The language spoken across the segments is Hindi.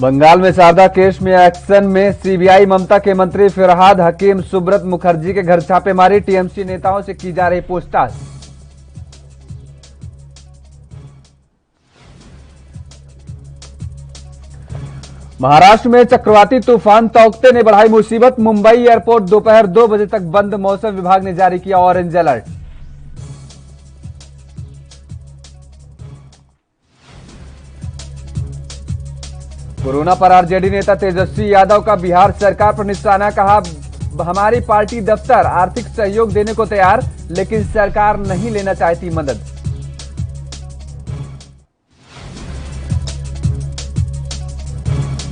बंगाल में शारदा केस में एक्शन में सीबीआई। ममता के मंत्री फिरहाद हकीम सुब्रत मुखर्जी के घर छापेमारी। टीएमसी नेताओं से की जा रही पूछताछ। महाराष्ट्र में चक्रवाती तूफान तौकते ने बढ़ाई मुसीबत। मुंबई एयरपोर्ट दोपहर 2 बजे तक बंद। मौसम विभाग ने जारी किया ऑरेंज अलर्ट। कोरोना पर आरजेडी नेता तेजस्वी यादव का बिहार सरकार पर निशाना। कहा, हमारी पार्टी दफ्तर आर्थिक सहयोग देने को तैयार, लेकिन सरकार नहीं लेना चाहती मदद।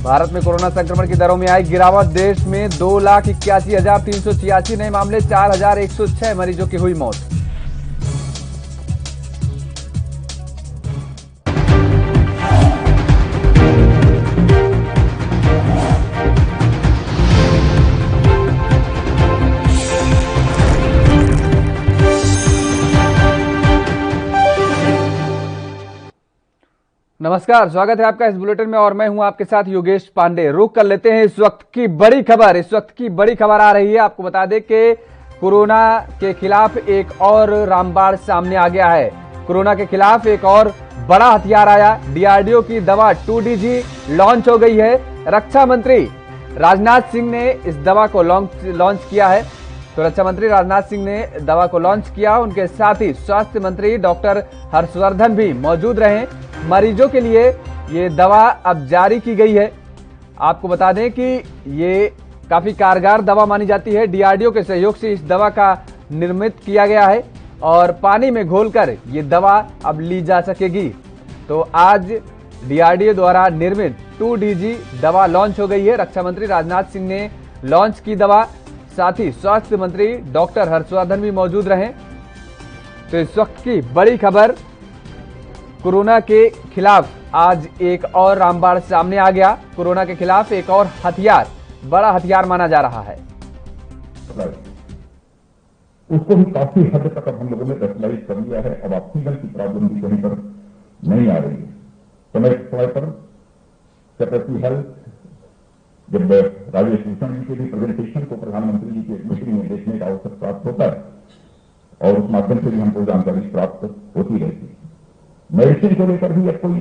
भारत में कोरोना संक्रमण की दरों में आई गिरावट। देश में 2,81,386 नए मामले, 4,106 मरीजों की हुई मौत। नमस्कार, स्वागत है आपका इस बुलेटिन में और मैं हूं आपके साथ योगेश पांडे। रुक कर लेते हैं इस वक्त की बड़ी खबर। इस वक्त की बड़ी खबर आ रही है। आपको बता दें कि कोरोना के खिलाफ एक और रामबाण सामने आ गया है। कोरोना के खिलाफ एक और बड़ा हथियार आया। डीआरडीओ की दवा 2DG लॉन्च हो गई है। रक्षा मंत्री राजनाथ सिंह ने इस दवा को लॉन्च किया है। तो रक्षा मंत्री राजनाथ सिंह ने दवा को लॉन्च किया। उनके साथ ही स्वास्थ्य मंत्री डॉक्टर हर्षवर्धन भी मौजूद रहे। मरीजों के लिए ये दवा अब जारी की गई है। आपको बता दें कि ये काफी कारगर दवा मानी जाती है। डीआरडीओ के सहयोग से इस दवा का निर्मित किया गया है और पानी में घोलकर ये दवा अब ली जा सकेगी। तो आज डीआरडीओ द्वारा निर्मित 2DG दवा लॉन्च हो गई है। रक्षा मंत्री राजनाथ सिंह ने लॉन्च की दवा, साथ ही स्वास्थ्य मंत्री डॉक्टर हर्षवर्धन भी मौजूद रहे। तो इस वक्त की बड़ी खबर, कोरोना के खिलाफ आज एक और रामबाण सामने आ गया। कोरोना के खिलाफ एक और हथियार, बड़ा हथियार माना जा रहा है। उसको भी काफी हद तक अब हम लोगों ने रेगुलाइज कर लिया है। अब ऑक्सीजन की प्रॉब्लम भी कहीं पर नहीं आ रही है। समय समय पर सेक्रेटरी हेल्थ जब राजेश भूषण जी के भी प्रेजेंटेशन को प्रधानमंत्री जी की एक मीटिंग में देखने का अवसर प्राप्त होता है और उस माध्यम से भी हमको जानकारी प्राप्त होती रहती है। मेडिसिन को लेकर भी अब कोई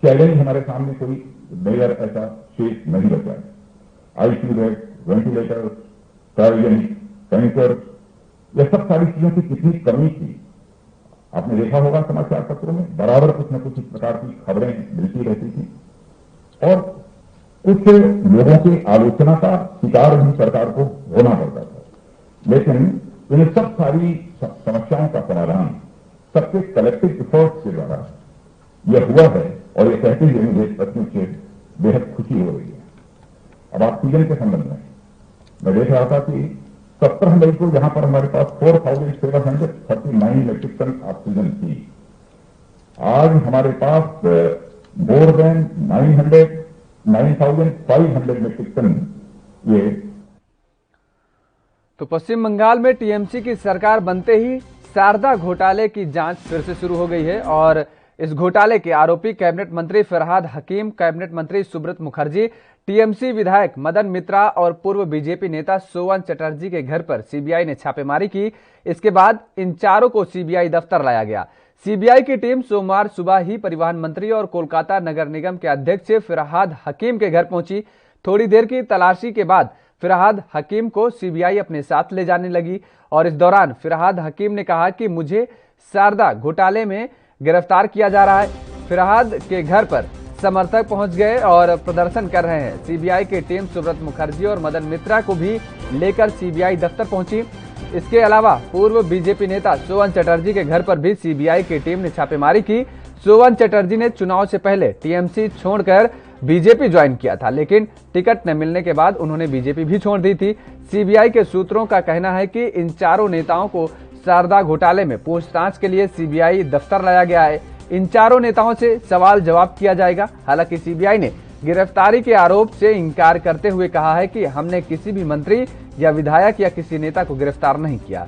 चैलेंज हमारे सामने कोई मेजर ऐसा शेष नहीं बचा है। ICU bed, ventilator, cryogenic tanker, यह सब सारी चीजों की कितनी कमी थी आपने देखा होगा समाचार पत्रों में। बराबर कुछ न कुछ इस प्रकार की खबरें मिलती रहती थी और कुछ लोगों की आलोचना का शिकार भी सरकार को होना पड़ता था। लेकिन इन सब सारी समस्याओं का समाधान सबके कलेक्टिव एफर्ट्स के द्वारा यह हुआ है और यह कहते हुए मुझे सचमुच से बेहद खुशी हो रही है। अब ऑक्सीजन के संबंध में मैं देख रहा था कि 17 मई को यहां पर हमारे पास 4,739 मेट्रिक टन ऑक्सीजन थी। आज हमारे पास मोर देन 9,500 मेट्रिक टन ये। तो पश्चिम बंगाल में टीएमसी की सरकार बनते ही शारदा घोटाले की जांच फिर से शुरू हो गई है और इस घोटाले के आरोपी कैबिनेट मंत्री फिरहाद हकीम, कैबिनेट मंत्री सुब्रत मुखर्जी, टीएमसी विधायक मदन मित्रा और पूर्व बीजेपी नेता सोवन चटर्जी के घर पर सीबीआई ने छापेमारी की। इसके बाद इन चारों को सीबीआई दफ्तर लाया गया। सीबीआई की टीम सोमवार सुबह ही परिवहन मंत्री और कोलकाता नगर निगम के अध्यक्ष फिरहाद हकीम के घर पहुंची। थोड़ी देर की तलाशी के बाद फिरहाद हकीम को सीबीआई अपने साथ ले जाने लगी और इस दौरान फिरहाद हकीम ने कहा कि मुझे शारदा घोटाले में गिरफ्तार किया जा रहा है। फिरहाद के घर पर समर्थक पहुंच गए और प्रदर्शन कर रहे हैं। सीबीआई की टीम सुब्रत मुखर्जी और मदन मित्रा को भी लेकर सीबीआई दफ्तर पहुंची। इसके अलावा पूर्व बीजेपी नेता सोवन चटर्जी के घर पर भी सीबीआई की टीम ने छापेमारी की। सोवन चटर्जी ने चुनाव से पहले टीएमसी छोड़कर बीजेपी ज्वाइन किया था, लेकिन टिकट न मिलने के बाद उन्होंने बीजेपी भी छोड़ दी थी। सीबीआई के सूत्रों का कहना है कि इन चारों नेताओं को शारदा घोटाले में पूछताछ के लिए सीबीआई दफ्तर लाया गया है। इन चारों नेताओं से सवाल जवाब किया जाएगा। हालांकि सीबीआई ने गिरफ्तारी के आरोप से इंकार करते हुए कहा है कि हमने किसी भी मंत्री या विधायक या किसी नेता को गिरफ्तार नहीं किया।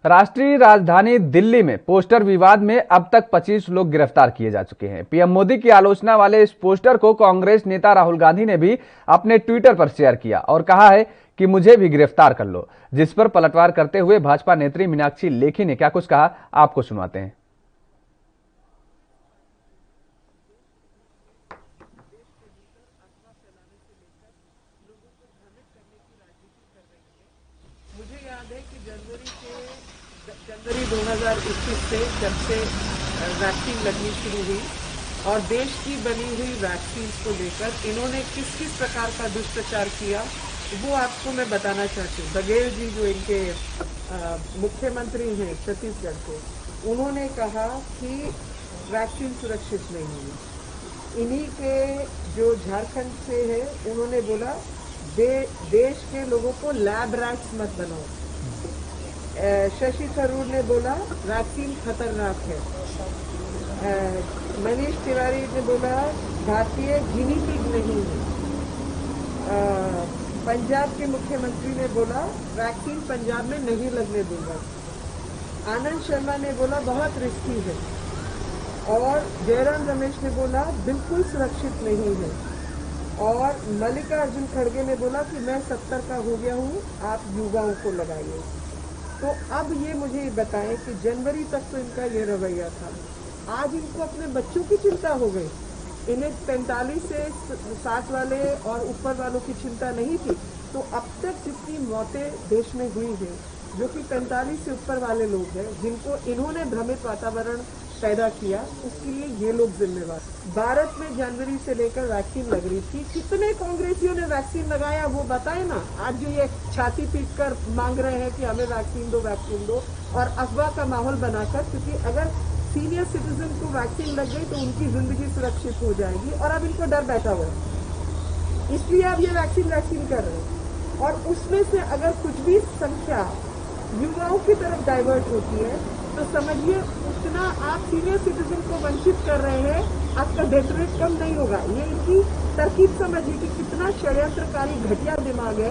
राष्ट्रीय राजधानी दिल्ली में पोस्टर विवाद में अब तक 25 लोग गिरफ्तार किए जा चुके हैं। पीएम मोदी की आलोचना वाले इस पोस्टर को कांग्रेस नेता राहुल गांधी ने भी अपने ट्विटर पर शेयर किया और कहा है कि मुझे भी गिरफ्तार कर लो, जिस पर पलटवार करते हुए भाजपा नेत्री मीनाक्षी लेखी ने क्या कुछ कहा, आपको सुनाते हैं। मुझे याद है कि जनवरी 2021 से जब से वैक्सीन लगनी शुरू हुई और देश की बनी हुई वैक्सीन को लेकर इन्होंने किस किस प्रकार का दुष्प्रचार किया वो आपको मैं बताना चाहती हूँ। बघेल जी जो इनके मुख्यमंत्री हैं छत्तीसगढ़ के, उन्होंने कहा कि वैक्सीन सुरक्षित नहीं है। इन्हीं के जो झारखंड से है उन्होंने बोला देश के लोगों को लैब रैट्स मत बनाओ। शशि थरूर ने बोला वैक्सीन खतरनाक है। मनीष तिवारी ने बोला भारतीय गिनी पिग नहीं है। पंजाब के मुख्यमंत्री ने बोला वैक्सीन पंजाब में नहीं लगने दूंगा। आनंद शर्मा ने बोला बहुत रिस्की है। और जयराम रमेश ने बोला बिल्कुल सुरक्षित नहीं है। और मल्लिकार्जुन खड़गे ने बोला कि मैं 70 का हो गया हूँ, आप युवाओं को लगाइए। तो अब ये मुझे बताएं कि जनवरी तक तो इनका ये रवैया था, आज इनको अपने बच्चों की चिंता हो गई। इन्हें 45 से 60 वाले और ऊपर वालों की चिंता नहीं थी। तो अब तक जितनी मौतें देश में हुई हैं, जो कि 45 से ऊपर वाले लोग हैं, जिनको इन्होंने भ्रमित वातावरण पैदा किया, उसके लिए ये लोग जिम्मेवार। भारत में जनवरी से लेकर वैक्सीन लग रही थी। कितने कांग्रेसियों ने वैक्सीन लगाया वो बताए ना। आज जो ये छाती पीट कर मांग रहे हैं कि हमें वैक्सीन दो और अफवाह का माहौल बनाकर, क्योंकि अगर सीनियर सिटीजन को वैक्सीन लग गई तो उनकी जिंदगी सुरक्षित हो जाएगी और अब इनको डर बैठा हुआ है, इसलिए अब ये वैक्सीन कर रहे हैं। और उसमें से अगर कुछ भी संख्या युवाओं की तरफ डाइवर्ट होती है तो समझिए उतना आप सीनियर सिटीजन को वंचित कर रहे हैं, आपका डेथ रेट कम नहीं होगा। ये इनकी तरकीब समझिए कि कितना षड्यंत्रकारी घटिया दिमाग है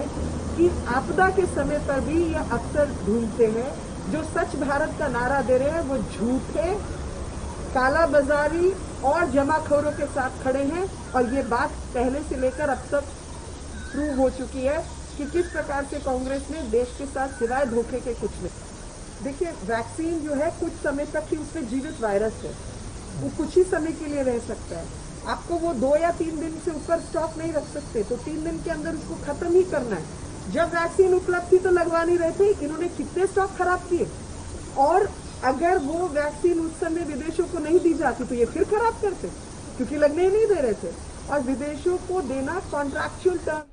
कि आपदा के समय पर भी ये अक्सर ढूंढते हैं। जो सच भारत का नारा दे रहे हैं वो झूठे, काला बाजारी और जमाखोरों के साथ खड़े हैं। और ये बात पहले से लेकर अब तक प्रूव हो चुकी है कि किस प्रकार से कांग्रेस ने देश के साथ सिवाय धोखे के कुछ नहीं। देखिए वैक्सीन जो है कुछ समय तक ही उसमें जीवित वायरस है, वो कुछ ही समय के लिए रह सकता है। आपको वो 2 या 3 दिन से ऊपर स्टॉक नहीं रख सकते, तो 3 दिन के अंदर उसको खत्म ही करना है। जब वैक्सीन उपलब्ध थी तो लगवा नहीं रहे थे, इन्होंने कितने स्टॉक खराब किए। और अगर वो वैक्सीन उस समय विदेशों को नहीं दी जाती तो ये फिर खराब करते, क्योंकि लगने ही नहीं दे रहे थे। और विदेशों को देना कॉन्ट्रैक्चुअल टर्म।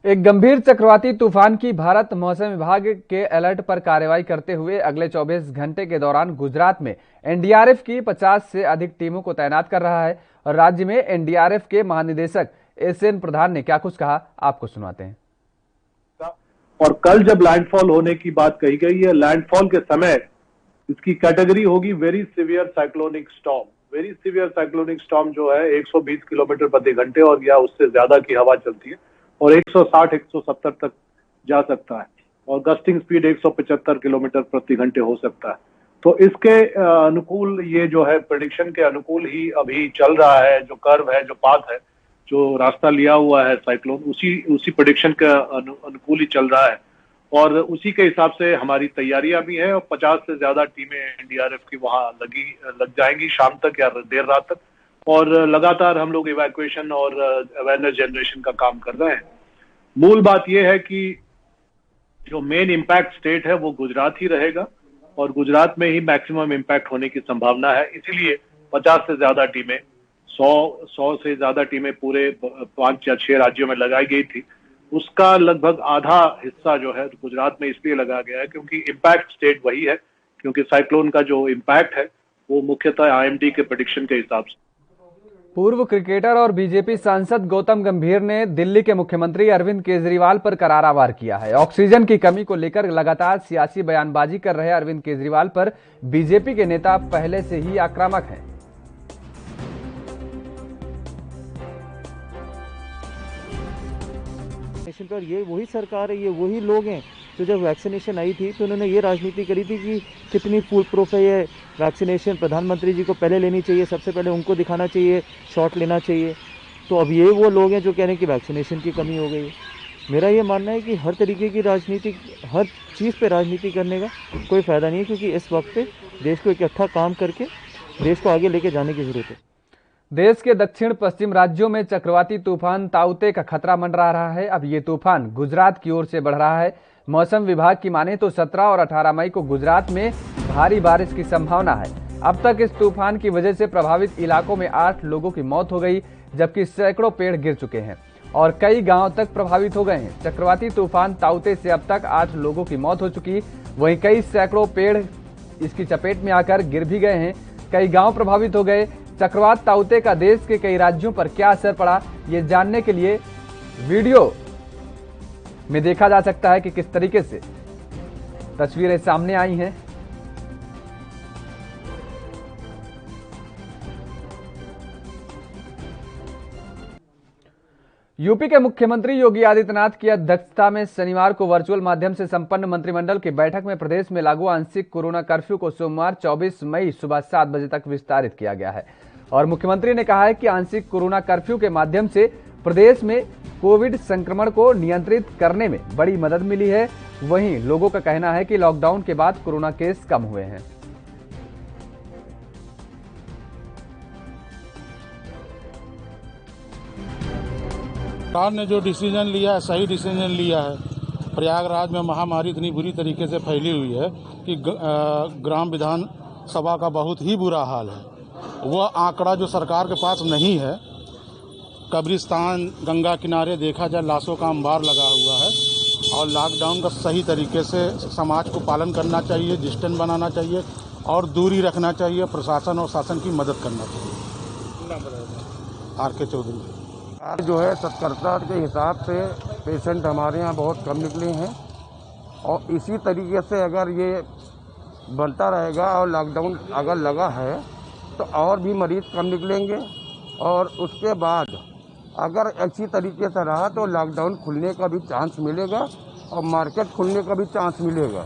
एक गंभीर चक्रवाती तूफान की भारत मौसम विभाग के अलर्ट पर कार्रवाई करते हुए अगले 24 घंटे के दौरान गुजरात में एनडीआरएफ की 50 से अधिक टीमों को तैनात कर रहा है। और राज्य में एनडीआरएफ के महानिदेशक एसएन प्रधान ने क्या कुछ कहा, आपको सुनाते हैं। और कल जब लैंडफॉल होने की बात कही गई है, लैंडफॉल के समय इसकी कैटेगरी होगी very severe cyclonic storm. Very severe cyclonic storm जो है 120 किलोमीटर प्रति घंटे और या उससे ज्यादा की हवा चलती है और 160-170 तक जा सकता है और गस्टिंग स्पीड 175 किलोमीटर प्रति घंटे हो सकता है। तो इसके अनुकूल ये जो है प्रेडिक्शन के अनुकूल ही अभी चल रहा है। जो कर्व है, जो पाथ है, जो रास्ता लिया हुआ है साइक्लोन, उसी प्रेडिक्शन के अनुकूल ही चल रहा है और उसी के हिसाब से हमारी तैयारियां भी हैं। और 50 से ज्यादा टीमें एनडीआरएफ की वहां लग जाएंगी शाम तक या देर रात तक। और लगातार हम लोग इवैक्यूएशन और अवेयरनेस जनरेशन का काम कर रहे हैं। मूल बात यह है कि जो मेन इम्पैक्ट स्टेट है वो गुजरात ही रहेगा और गुजरात में ही मैक्सिमम इम्पैक्ट होने की संभावना है। इसीलिए 50 से ज्यादा टीमें, 100 से ज्यादा टीमें पूरे 5 या 6 राज्यों में लगाई गई थी। उसका लगभग आधा हिस्सा जो है गुजरात में इसलिए लगाया गया है क्योंकि इम्पैक्ट स्टेट वही है, क्योंकि साइक्लोन का जो इम्पैक्ट है वो मुख्यतः आईएमडी के प्रेडिक्शन के हिसाब से। पूर्व क्रिकेटर और बीजेपी सांसद गौतम गंभीर ने दिल्ली के मुख्यमंत्री अरविंद केजरीवाल पर करारा वार किया है। ऑक्सीजन की कमी को लेकर लगातार सियासी बयानबाजी कर रहे अरविंद केजरीवाल पर बीजेपी के नेता पहले से ही आक्रामक हैं। पर ये वही सरकार है, ये वही लोग हैं तो जब वैक्सीनेशन आई थी तो उन्होंने ये राजनीति करी थी कि कितनी फुल प्रूफ है ये वैक्सीनेशन, प्रधानमंत्री जी को पहले लेनी चाहिए, सबसे पहले उनको दिखाना चाहिए, शॉट लेना चाहिए। तो अब ये वो लोग हैं जो कह रहे हैं कि वैक्सीनेशन की कमी हो गई है। मेरा ये मानना है कि हर तरीके की राजनीति, हर चीज़ पे राजनीति करने का कोई फ़ायदा नहीं है, क्योंकि इस वक्त पे देश को इकट्ठा काम करके देश को आगे लेके जाने की ज़रूरत है। देश के दक्षिण पश्चिम राज्यों में चक्रवाती तूफान ताउते का खतरा मंडरा रहा है। अब ये तूफान गुजरात की ओर से बढ़ रहा है। मौसम विभाग की माने तो 17 और 18 मई को गुजरात में भारी बारिश की संभावना है। अब तक इस तूफान की वजह से प्रभावित इलाकों में 8 लोगों की मौत हो गई, जबकि सैकड़ों पेड़ गिर चुके हैं और कई गांव तक प्रभावित हो गए हैं। चक्रवाती तूफान ताउते से अब तक 8 लोगों की मौत हो चुकी, वहीं कई सैकड़ों पेड़ इसकी चपेट में आकर गिर भी गए हैं। कई गांव प्रभावित हो गए। चक्रवात ताउते का देश के कई राज्यों पर क्या असर पड़ा, ये जानने के लिए वीडियो में देखा जा सकता है कि किस तरीके से तस्वीरें सामने आई हैं। यूपी के मुख्यमंत्री योगी आदित्यनाथ की अध्यक्षता में शनिवार को वर्चुअल माध्यम से संपन्न मंत्रिमंडल की बैठक में प्रदेश में लागू आंशिक कोरोना कर्फ्यू को सोमवार 24 मई सुबह 7 बजे तक विस्तारित किया गया है और मुख्यमंत्री ने कहा है कि आंशिक कोरोना कर्फ्यू के माध्यम से प्रदेश में कोविड संक्रमण को नियंत्रित करने में बड़ी मदद मिली है। वहीं लोगों का कहना है कि लॉकडाउन के बाद कोरोना केस कम हुए हैं। सरकार ने जो डिसीजन लिया है सही डिसीजन लिया है। प्रयागराज में महामारी इतनी बुरी तरीके से फैली हुई है कि ग्राम विधान सभा का बहुत ही बुरा हाल है। वह आंकड़ा जो सरकार के पास नहीं है। कब्रिस्तान, गंगा किनारे देखा जाए लाशों का अंबार लगा हुआ है और लॉकडाउन का सही तरीके से समाज को पालन करना चाहिए, डिस्टेंस बनाना चाहिए और दूरी रखना चाहिए। प्रशासन और शासन की मदद करना चाहिए। RK चौधरी आज जो है सतर्कता के हिसाब से पेशेंट हमारे यहाँ बहुत कम निकले हैं और इसी तरीके से अगर ये बनता रहेगा और लॉकडाउन अगर लगा है तो और भी मरीज कम निकलेंगे और उसके बाद अगर अच्छी तरीके से रहा तो लॉकडाउन खुलने का भी चांस मिलेगा और मार्केट खुलने का भी चांस मिलेगा,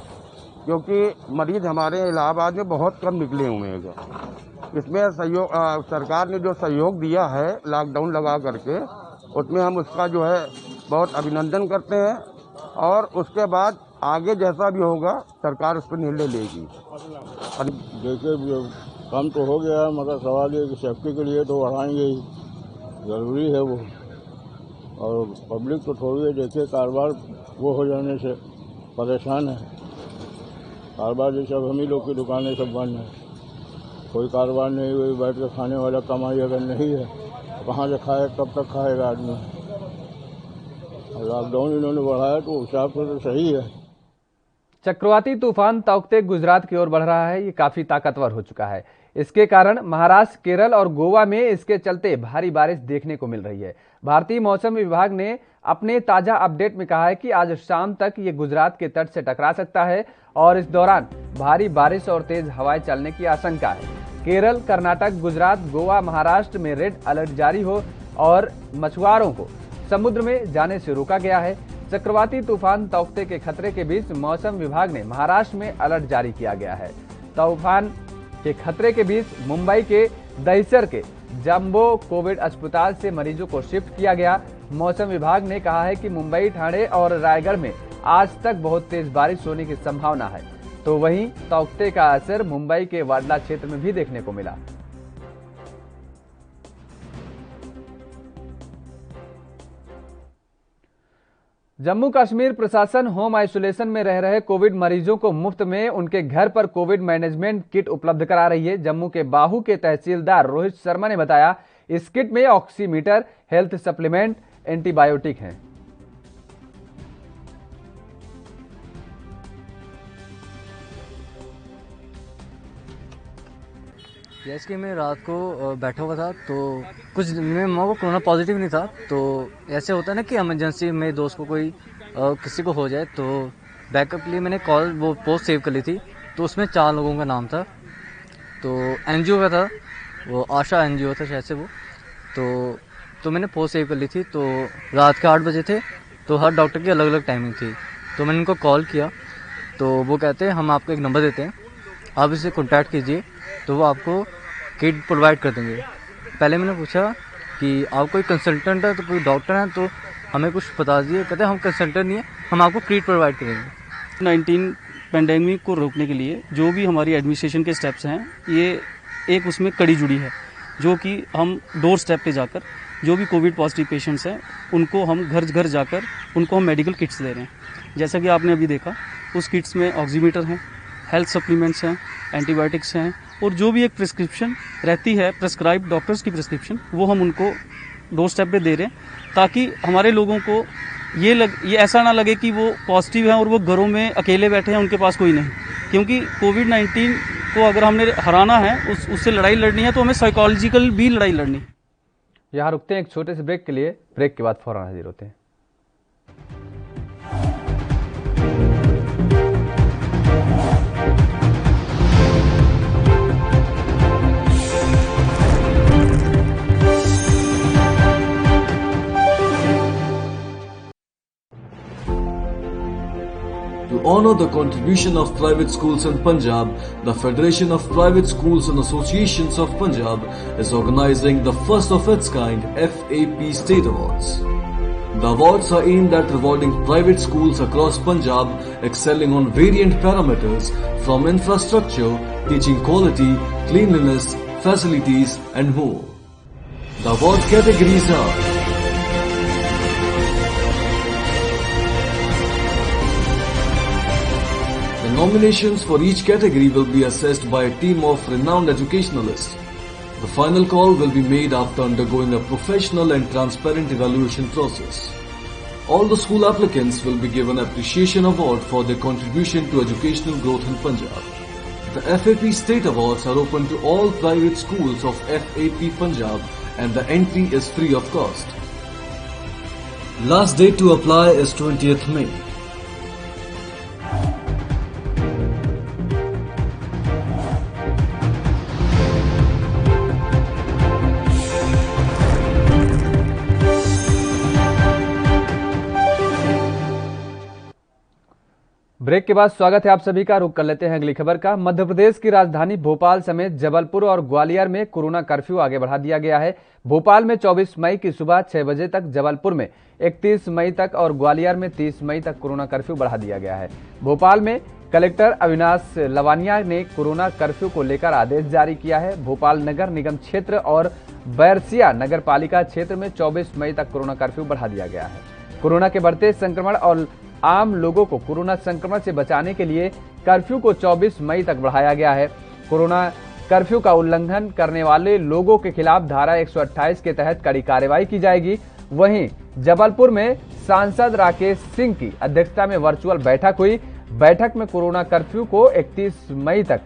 क्योंकि मरीज हमारे इलाहाबाद में बहुत कम निकले हुए हैं। इसमें सहयोग सरकार ने जो सहयोग दिया है लॉकडाउन लगा करके, उसमें हम उसका जो है बहुत अभिनंदन करते हैं और उसके बाद आगे जैसा भी होगा सरकार उस पर निर्णय लेगी। देखिए कम तो हो गया है, मगर सवाल ये कि सेफ्टी के लिए तो बढ़ाएंगे ही, ज़रूरी है वो। और पब्लिक तो थोड़ी है, देखिए कारोबार वो हो जाने से परेशान है। कारोबार जैसे अब हम ही लोग की दुकानें सब बंद हैं, कोई कारोबार नहीं हुई, बैठ के खाने वाला कमाई अगर नहीं है तो कहाँ से खाए, कब तक खाएगा आदमी। लॉकडाउन इन्होंने बढ़ाया तो हिसाब से तो सही है। चक्रवाती तूफान ताउते गुजरात की ओर बढ़ रहा है। ये काफी ताकतवर हो चुका है। इसके कारण महाराष्ट्र, केरल और गोवा में इसके चलते भारी बारिश देखने को मिल रही है। भारतीय मौसम विभाग ने अपने ताजा अपडेट में कहा है कि आज शाम तक ये गुजरात के तट से टकरा सकता है और इस दौरान भारी बारिश और तेज हवाएं चलने की आशंका है। केरल, कर्नाटक, गुजरात, गोवा, महाराष्ट्र में रेड अलर्ट जारी हो और मछुआरों को समुद्र में जाने से रोका गया है। चक्रवाती तूफान ताउते के खतरे के बीच मौसम विभाग ने महाराष्ट्र में अलर्ट जारी किया गया है। तूफान के खतरे के बीच मुंबई के दहिसर के जंबो कोविड अस्पताल से मरीजों को शिफ्ट किया गया। मौसम विभाग ने कहा है कि मुंबई, ठाणे और रायगढ़ में आज तक बहुत तेज बारिश होने की संभावना है। तो वहीं ताउते का असर मुंबई के वाडला क्षेत्र में भी देखने को मिला। जम्मू कश्मीर प्रशासन होम आइसोलेशन में रह रहे कोविड मरीजों को मुफ्त में उनके घर पर कोविड मैनेजमेंट किट उपलब्ध करा रही है। जम्मू के बाहू के तहसीलदार रोहित शर्मा ने बताया, इस किट में ऑक्सीमीटर, हेल्थ सप्लीमेंट, एंटीबायोटिक हैं। जैसे कि मैं रात को बैठा हुआ था तो कुछ दिन में माँ को कोरोना पॉजिटिव नहीं था। तो ऐसे होता है ना कि इमरजेंसी में दोस्त को कोई किसी को हो जाए, तो बैकअप के लिए मैंने कॉल वो पोस्ट सेव कर ली थी। तो उसमें 4 लोगों का नाम था। तो NGO का था, वो आशा NGO था शायद से वो। तो मैंने पोस्ट सेव कर ली थी। तो रात के 8 बजे थे, तो हर डॉक्टर की अलग अलग टाइमिंग थी। तो मैंने उनको कॉल किया, तो वो कहते हैं हम आपको एक नंबर देते हैं, आप इसे कॉन्टैक्ट कीजिए तो वो आपको किट प्रोवाइड कर देंगे। पहले मैंने पूछा कि आप कोई कंसल्टेंट है, तो कोई डॉक्टर हैं, तो हमें कुछ बता दीजिए। कहते हैं हम कंसल्टेंट नहीं है, हम आपको किट प्रोवाइड करेंगे। 19 पेंडेमिक को रोकने के लिए जो भी हमारी एडमिनिस्ट्रेशन के स्टेप्स हैं, ये एक उसमें कड़ी जुड़ी है, जो कि हम डोर स्टेप पे जाकर जो भी कोविड पॉजिटिव पेशेंट्स हैं उनको हम घर घर जाकर उनको हम मेडिकल किट्स दे रहे हैं। जैसा कि आपने अभी देखा, उस किट्स में ऑक्सीमीटर हैं, हेल्थ सप्लीमेंट्स हैं, एंटीबायोटिक्स हैं, और जो भी एक प्रिस्क्रिप्शन रहती है प्रेस्क्राइब डॉक्टर्स की प्रिस्क्रिप्शन, वो हम उनको डोर स्टेप पे दे रहे हैं, ताकि हमारे लोगों को ये ऐसा ना लगे कि वो पॉजिटिव हैं और वो घरों में अकेले बैठे हैं, उनके पास कोई नहीं। क्योंकि कोविड-19 को अगर हमने हराना है, उससे लड़ाई लड़नी है, तो हमें साइकोलॉजिकल भी लड़ाई लड़नी है। यहाँ रुकते हैं एक छोटे से ब्रेक के लिए, ब्रेक के बाद फौरन हाजिर होते हैं। To honor the contribution of private schools in Punjab, the Federation of Private Schools and Associations of Punjab is organizing the first of its kind FAP State Awards. The awards are aimed at rewarding private schools across Punjab excelling on variant parameters from infrastructure, teaching quality, cleanliness, facilities and more. The award categories are nominations for each category will be assessed by a team of renowned educationalists. The final call will be made after undergoing a professional and transparent evaluation process. All the school applicants will be given appreciation award for their contribution to educational growth in Punjab. The FAP State Awards are open to all private schools of FAP Punjab and the entry is free of cost. Last date to apply is 20th May. Break के बाद स्वागत है आप सभी का। रुक कर लेते हैं अगली खबर का। मध्य प्रदेश की राजधानी भोपाल समेत जबलपुर और ग्वालियर में कोरोना कर्फ्यू आगे बढ़ा दिया गया है। भोपाल में 24 मई की सुबह 6 बजे तक, जबलपुर में 31 मई तक और ग्वालियर में 30 मई तक कोरोना कर्फ्यू बढ़ा दिया गया है। भोपाल में कलेक्टर अविनाश लवानिया ने कोरोना कर्फ्यू को लेकर आदेश जारी किया है। भोपाल नगर निगम क्षेत्र और बैरसिया नगर पालिका क्षेत्र में 24 मई तक कोरोना कर्फ्यू बढ़ा दिया गया है। कोरोना के बढ़ते संक्रमण और आम लोगों को कोरोना संक्रमण से बचाने के लिए कर्फ्यू को 24 मई तक बढ़ाया गया है। कोरोना कर्फ्यू का उल्लंघन करने वाले लोगों के खिलाफ धारा 128 के तहत कड़ी कार्रवाई की जाएगी। वहीं जबलपुर में सांसद राकेश सिंह की अध्यक्षता में वर्चुअल बैठक हुई। बैठक में कोरोना कर्फ्यू को 31 मई तक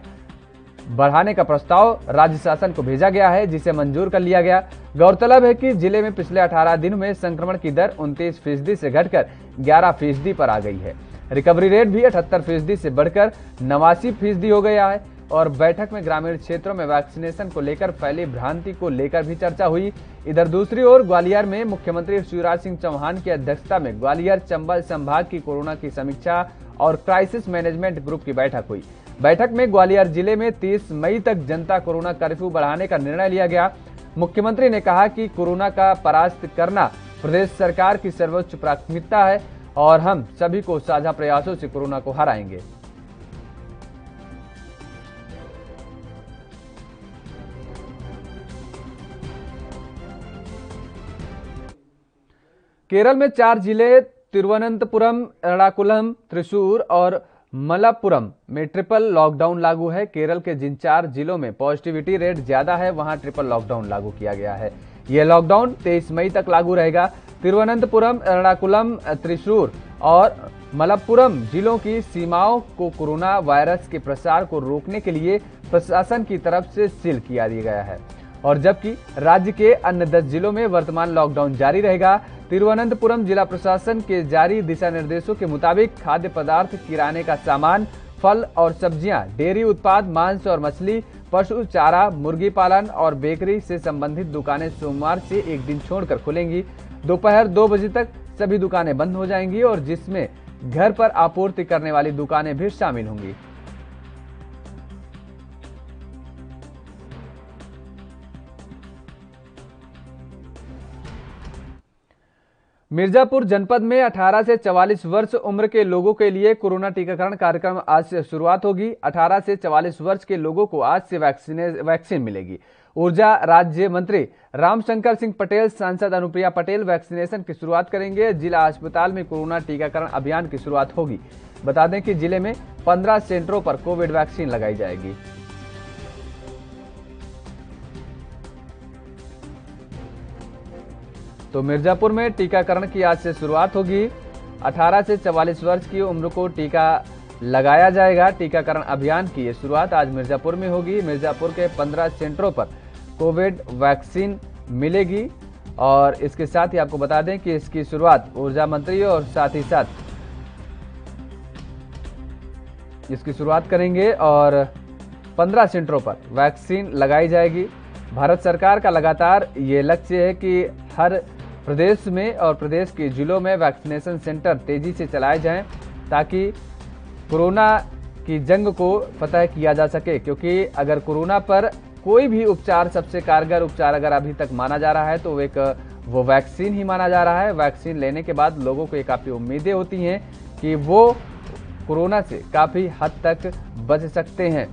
बढ़ाने का प्रस्ताव राज्य शासन को भेजा गया है, जिसे मंजूर कर लिया गया। गौरतलब है कि जिले में पिछले 18 दिन में संक्रमण की दर 29% से घटकर 11% पर आ गई है। रिकवरी रेट भी 78% से बढ़कर 89% हो गया है। और बैठक में ग्रामीण क्षेत्रों में वैक्सीनेशन को लेकर फैली भ्रांति को लेकर भी चर्चा हुई। इधर दूसरी ओर ग्वालियर में मुख्यमंत्री शिवराज सिंह चौहान की अध्यक्षता में ग्वालियर चंबल संभाग की कोरोना की समीक्षा और क्राइसिस मैनेजमेंट ग्रुप की बैठक हुई। बैठक में ग्वालियर जिले में 30 मई तक जनता कोरोना कर्फ्यू बढ़ाने का निर्णय लिया गया। मुख्यमंत्री ने कहा कि कोरोना का परास्त करना प्रदेश सरकार की सर्वोच्च प्राथमिकता है और हम सभी को साझा प्रयासों से कोरोना को हराएंगे। केरल में 4 जिले तिरुवनंतपुरम, एर्णाकुलम, त्रिशूर और मलप्पुरम में ट्रिपल लॉकडाउन लागू है। केरल के जिन 4 जिलों में पॉजिटिविटी रेट ज्यादा है, वहां ट्रिपल लॉकडाउन लागू किया गया है। यह लॉकडाउन 23 मई तक लागू रहेगा। तिरुवनंतपुरम, एर्णाकुलम, त्रिशूर और मलप्पुरम जिलों की सीमाओं को कोरोना वायरस के प्रसार को रोकने के लिए प्रशासन की तरफ से सील किया गया है, और जबकि राज्य के अन्य 10 जिलों में वर्तमान लॉकडाउन जारी रहेगा। तिरुवनंतपुरम जिला प्रशासन के जारी दिशा निर्देशों के मुताबिक खाद्य पदार्थ, किराने का सामान, फल और सब्जियां, डेयरी उत्पाद, मांस और मछली, पशु चारा, मुर्गी पालन और बेकरी से संबंधित दुकानें सोमवार से एक दिन छोड़कर खुलेंगी। दोपहर 2 बजे तक सभी दुकानें बंद हो जाएंगी और जिसमें घर पर आपूर्ति करने वाली दुकानें भी शामिल होंगी। मिर्जापुर जनपद में 18 से 44 वर्ष उम्र के लोगों के लिए कोरोना टीकाकरण कार्यक्रम आज से शुरुआत होगी। 18 से 44 वर्ष के लोगों को आज से वैक्सीन मिलेगी। ऊर्जा राज्य मंत्री रामशंकर सिंह पटेल, सांसद अनुप्रिया पटेल वैक्सीनेशन की शुरुआत करेंगे। जिला अस्पताल में कोरोना टीकाकरण अभियान की शुरुआत होगी। बता दें कि जिले में 15 सेंटरों पर कोविड वैक्सीन लगाई जाएगी। तो मिर्जापुर में टीकाकरण की आज से शुरुआत होगी। 18 से 44 वर्ष की उम्र को टीका लगाया जाएगा। टीकाकरण अभियान की ये शुरुआत आज मिर्जापुर में होगी। मिर्जापुर के 15 सेंटरों पर कोविड वैक्सीन मिलेगी और इसके साथ ही आपको बता दें कि इसकी शुरुआत ऊर्जा मंत्री और साथ ही साथ इसकी शुरुआत करेंगे और 15 सेंटरों पर वैक्सीन लगाई जाएगी। भारत सरकार का लगातार ये लक्ष्य है कि हर प्रदेश में और प्रदेश के जिलों में वैक्सीनेशन सेंटर तेजी से चलाए जाएं ताकि कोरोना की जंग को फतह किया जा सके, क्योंकि अगर कोरोना पर कोई भी उपचार सबसे कारगर उपचार अगर अभी तक माना जा रहा है तो वो वैक्सीन ही माना जा रहा है। वैक्सीन लेने के बाद लोगों को काफ़ी उम्मीदें होती हैं कि वो कोरोना से काफ़ी हद तक बच सकते हैं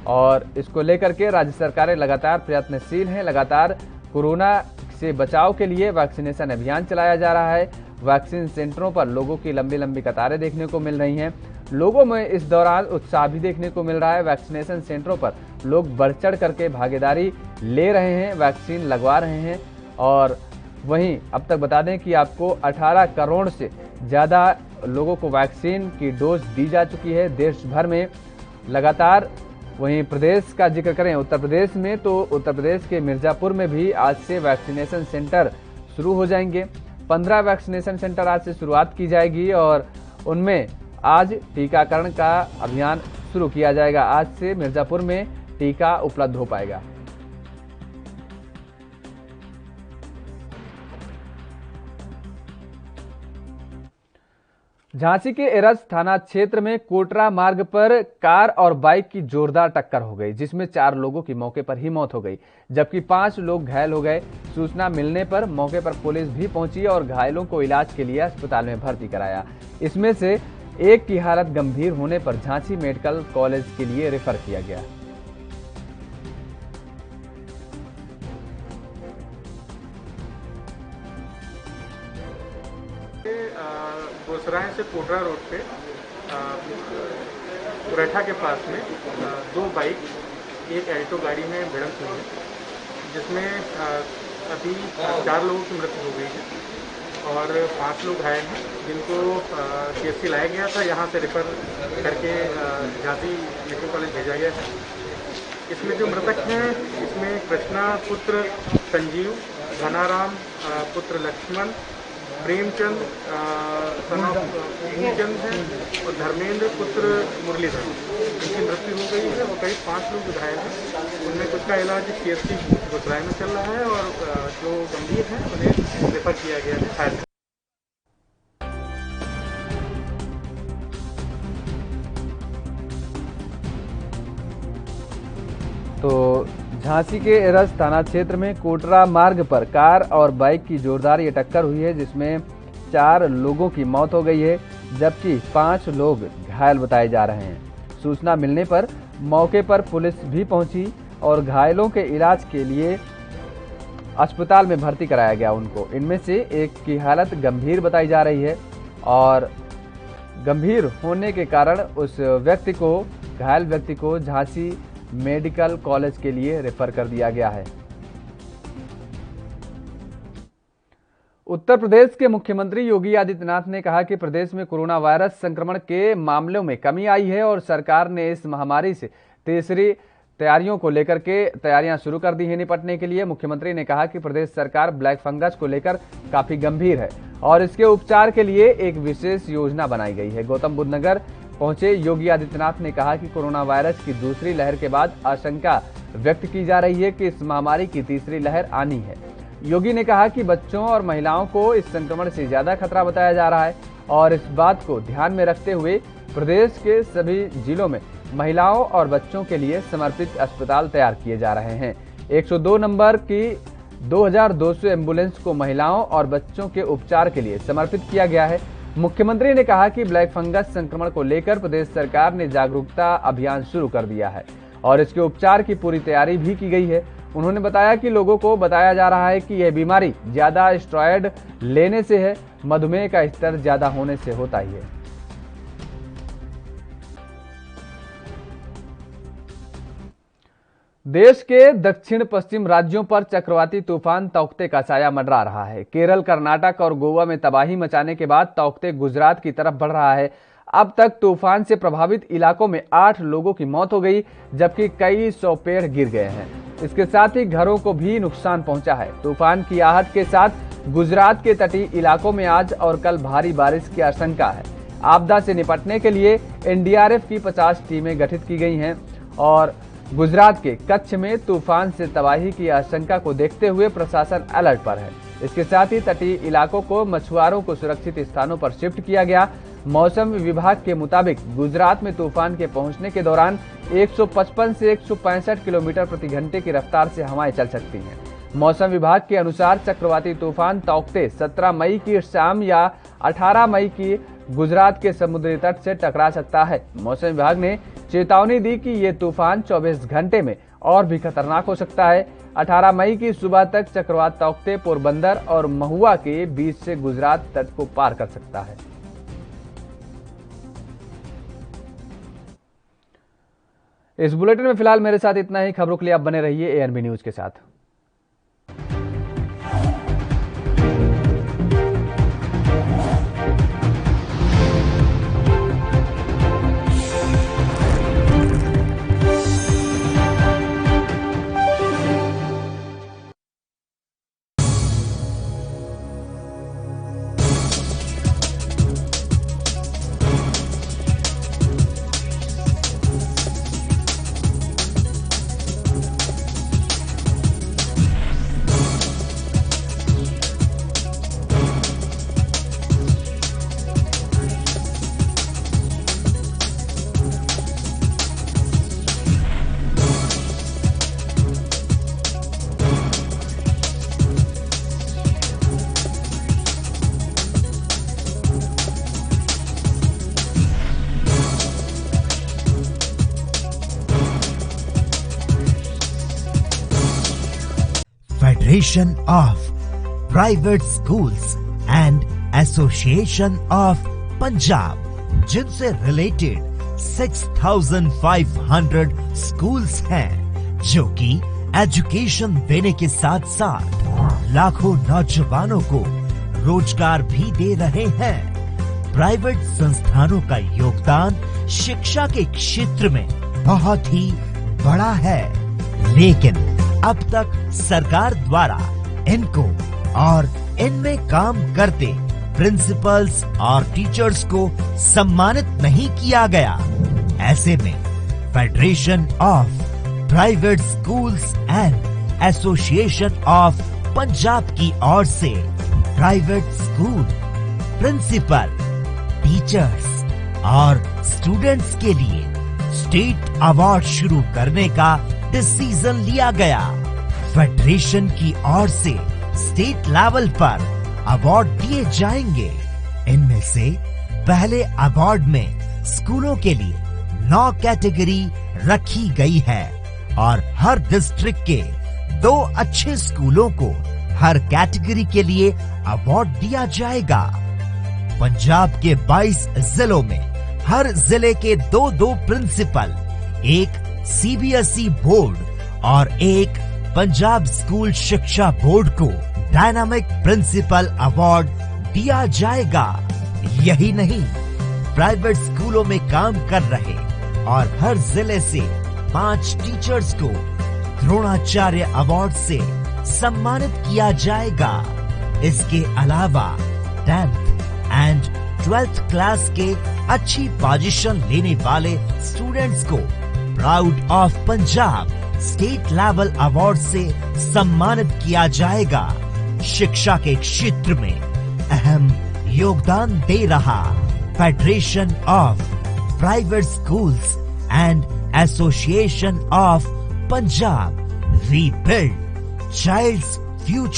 और इसको लेकर के राज्य सरकारें लगातार प्रयत्नशील हैं। लगातार कोरोना से बचाव के लिए वैक्सीनेशन अभियान चलाया जा रहा है। वैक्सीन सेंटरों पर लोगों की लंबी लंबी कतारें देखने को मिल रही हैं। लोगों में इस दौरान उत्साह भी देखने को मिल रहा है। वैक्सीनेशन सेंटरों पर लोग बढ़ चढ़ करके भागीदारी ले रहे हैं, वैक्सीन लगवा रहे हैं। और वहीं अब तक बता दें कि आपको 18 करोड़ से ज़्यादा लोगों को वैक्सीन की डोज दी जा चुकी है देश भर में लगातार। वहीं प्रदेश का जिक्र करें उत्तर प्रदेश में, तो उत्तर प्रदेश के मिर्जापुर में भी आज से वैक्सीनेशन सेंटर शुरू हो जाएंगे। 15 वैक्सीनेशन सेंटर आज से शुरुआत की जाएगी और उनमें आज टीकाकरण का अभियान शुरू किया जाएगा। आज से मिर्जापुर में टीका उपलब्ध हो पाएगा। झांसी के एरज थाना क्षेत्र में कोटरा मार्ग पर कार और बाइक की जोरदार टक्कर हो गई, जिसमें 4 लोगों की मौके पर ही मौत हो गई, जबकि 5 लोग घायल हो गए। सूचना मिलने पर मौके पर पुलिस भी पहुंची और घायलों को इलाज के लिए अस्पताल में भर्ती कराया। इसमें से एक की हालत गंभीर होने पर झांसी मेडिकल कॉलेज के लिए रेफर किया गया। गोसराय से कोटरा रोड पे पुरेठा के पास में 2 बाइक एक एल्टो गाड़ी में भिड़ंत हुई है, जिसमें अभी 4 लोगों की मृत्यु हो गई है और 5 लोग घायल हैं, जिनको CHC लाया गया था। यहाँ से रेफर करके झांसी मेडिकल कॉलेज भेजा गया है। इसमें जो मृतक हैं इसमें कृष्णा पुत्र संजीव, घनाराम पुत्र लक्ष्मण, प्रेमचंद सन ऑफ भूचंद है और धर्मेंद्र पुत्र मुरलीधर, इनकी मृत्यु हो गई है और करीब 5 लोग घायल हैं। उनमें कुछ का इलाज CHC गोसराय में चल रहा है और जो गंभीर हैं उन्हें रेफर किया गया है फायर। तो झांसी के एरज थाना क्षेत्र में कोटरा मार्ग पर कार और बाइक की जोरदार ये टक्कर हुई है, जिसमें 4 लोगों की मौत हो गई है, जबकि 5 लोग घायल बताए जा रहे हैं। सूचना मिलने पर मौके पर पुलिस भी पहुंची और घायलों के इलाज के लिए अस्पताल में भर्ती कराया गया उनको। इनमें से एक की हालत गंभीर बताई जा रही है और गंभीर होने के कारण उस घायल व्यक्ति को झांसी मेडिकल कॉलेज के लिए रेफर कर दिया गया है। उत्तर प्रदेश के मुख्यमंत्री योगी आदित्यनाथ ने कहा कि प्रदेश में कोरोना वायरस संक्रमण के मामलों में कमी आई है और सरकार ने इस महामारी से तीसरी तैयारियों को लेकर के तैयारियां शुरू कर दी हैं निपटने के लिए। मुख्यमंत्री ने कहा कि प्रदेश सरकार ब्लैक फंगस को लेकर काफी गंभीर है और इसके उपचार के लिए एक विशेष योजना बनाई गई है। गौतम बुद्ध नगर पहुंचे योगी आदित्यनाथ ने कहा कि कोरोना वायरस की दूसरी लहर के बाद आशंका व्यक्त की जा रही है कि इस महामारी की तीसरी लहर आनी है। योगी ने कहा कि बच्चों और महिलाओं को इस संक्रमण से ज्यादा खतरा बताया जा रहा है और इस बात को ध्यान में रखते हुए प्रदेश के सभी जिलों में महिलाओं और बच्चों के लिए समर्पित अस्पताल तैयार किए जा रहे हैं। 102 नंबर की 2200 एम्बुलेंस को महिलाओं और बच्चों के उपचार के लिए समर्पित किया गया है। मुख्यमंत्री ने कहा कि ब्लैक फंगस संक्रमण को लेकर प्रदेश सरकार ने जागरूकता अभियान शुरू कर दिया है और इसके उपचार की पूरी तैयारी भी की गई है। उन्होंने बताया कि लोगों को बताया जा रहा है कि यह बीमारी ज्यादा स्टेरॉयड लेने से है, मधुमेह का स्तर ज्यादा होने से होता ही है। देश के दक्षिण पश्चिम राज्यों पर चक्रवाती तूफान तौकते का साया मंडरा रहा है। केरल, कर्नाटक और गोवा में तबाही मचाने के बाद तौकते गुजरात की तरफ बढ़ रहा है। अब तक तूफान से प्रभावित इलाकों में 8 लोगों की मौत हो गई, जबकि कई 100 पेड़ गिर गए हैं। इसके साथ ही घरों को भी नुकसान पहुंचा है। तूफान की आहट के साथ गुजरात के तटीय इलाकों में आज और कल भारी बारिश की आशंका है। आपदा से निपटने के लिए एनडीआरएफ की 50 टीमें गठित की गई हैं और गुजरात के कच्छ में तूफान से तबाही की आशंका को देखते हुए प्रशासन अलर्ट पर है। इसके साथ ही तटीय इलाकों को मछुआरों को सुरक्षित स्थानों पर शिफ्ट किया गया। मौसम विभाग के मुताबिक गुजरात में तूफान के पहुंचने के दौरान 155 से 165 किलोमीटर प्रति घंटे की रफ्तार से हवाएं चल सकती हैं। मौसम विभाग के अनुसार चक्रवाती तूफान तौकते 17 मई की शाम या 18 मई की गुजरात के समुद्री तट से टकरा सकता है। मौसम विभाग ने चेतावनी दी कि ये तूफान 24 घंटे में और भी खतरनाक हो सकता है। 18 मई की सुबह तक चक्रवात तौकते पोरबंदर और महुआ के बीच से गुजरात तट को पार कर सकता है। इस बुलेटिन में फिलहाल मेरे साथ इतना ही। खबरों के लिए आप बने रहिए एएनबी न्यूज के साथ। Federation of Private Schools and Association of Punjab, जिनसे रिलेटेड 6,500 स्कूल्स हैं, जो कि एजुकेशन देने के साथ साथ लाखों नौजवानों को रोजगार भी दे रहे हैं। प्राइवेट संस्थानों का योगदान शिक्षा के क्षेत्र में बहुत ही बड़ा है, लेकिन अब तक सरकार द्वारा इनको और इनमें काम करते प्रिंसिपल्स और टीचर्स को सम्मानित नहीं किया गया। ऐसे में federation of private schools and association of Punjab की ओर से प्राइवेट स्कूल प्रिंसिपल, टीचर्स और स्टूडेंट्स के लिए स्टेट अवार्ड शुरू करने का डिसीजन लिया गया। फेडरेशन की ओर से स्टेट लेवल पर अवार्ड दिए जाएंगे। इनमें से पहले अवार्ड में स्कूलों के लिए 9 कैटेगरी रखी गई है और हर डिस्ट्रिक्ट के 2 अच्छे स्कूलों को हर कैटेगरी के लिए अवार्ड दिया जाएगा। पंजाब के 22 जिलों में हर जिले के 2 प्रिंसिपल, एक सीबीएसई बोर्ड और एक पंजाब स्कूल शिक्षा बोर्ड को डायनामिक प्रिंसिपल अवार्ड दिया जाएगा। यही नहीं, प्राइवेट स्कूलों में काम कर रहे और हर जिले से 5 टीचर्स को द्रोणाचार्य अवार्ड से सम्मानित किया जाएगा। इसके अलावा 10th एंड 12th क्लास के अच्छी पोजीशन लेने वाले स्टूडेंट्स को proud of Punjab state level award से सम्मानित किया जाएगा। शिक्षा के क्षेत्र में अहम योगदान दे रहा federation of private schools and association of Punjab, we build child's future.